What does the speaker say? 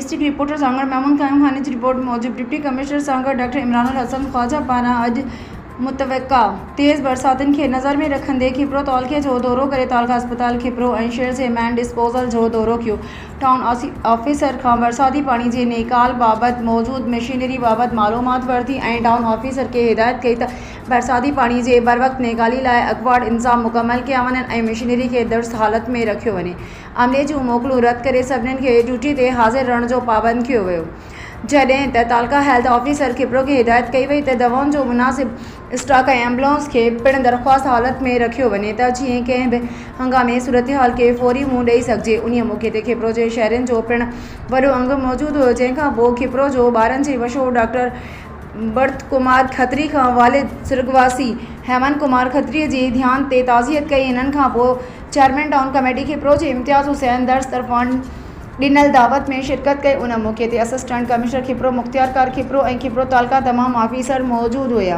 District reporter Sanghar Mahmud Qaim खाने की report मूजिब deputy commissioner Sanghar doctor Imranul Hasan Khawaja पारा अज मुतवक्का तेज़ बरसातन के नज़र में रखंदे खिप्रो तालुके जो दौरो करे तालका अस्पताल खिप्रो ऐं शहर से मैन डिस्पोजल जो दौरो कियो। टाउन ऑफिसर का बरसाती पानी के निकाल बाबत मौजूद मशीनरी बाबत मालूमात वरती ऐं टाउन ऑफिसर के हिदायत कई त बरसाती पानी के बर वक्त निकाली लाए अगवाड़ इंतजाम मुकम्मल कया वन ऐं मशीनरी के दुरुस्त हालत में रखियो वने। अमले जूं मोकलूं रद्द करे सभिनीनि खे ड्यूटी ते हाज़िर रहण जो पाबंद कियो वियो। जॾहिं त तालका हेल्थ ऑफिसर खिप्रो खे हिदायत कई वई त दवाउनि जो मुनासिब स्टॉक ऐं एम्बुलेंस के पिण दरख्वास्त हालत में रखियो वञे त जीअं कंहिं बि हंगामे सूरतहाल के फौरी मुंहुं ॾेई सघिजे। उन्हीअ मौक़े ते खिप्रो जे शहरनि जो पिण वॾो अंग मौजूदु हुयो, जंहिंखां पोइ खिप्रो जो ॿारनि जे मशहूरु डॉक्टर भरत कुमार खत्री खां वालिद सुर्गवासी हेमंत कुमार खत्री जी ध्यान ते ताज़ियत कई। इन्हनि खां पोइ चेयरमैन टाउन कमेटी खिप्रो जे इम्तियाज़ हुसैन दर्स तरफ़ान ॾिनल दावत में शिरकत कई। उन मौक़े ते असिस्टेंट कमिश्नर खिप्रो मुख्तियार कार खिप्रो ऐं खिप्रो तालका तमाम ऑफिसर मौजूदु हुया।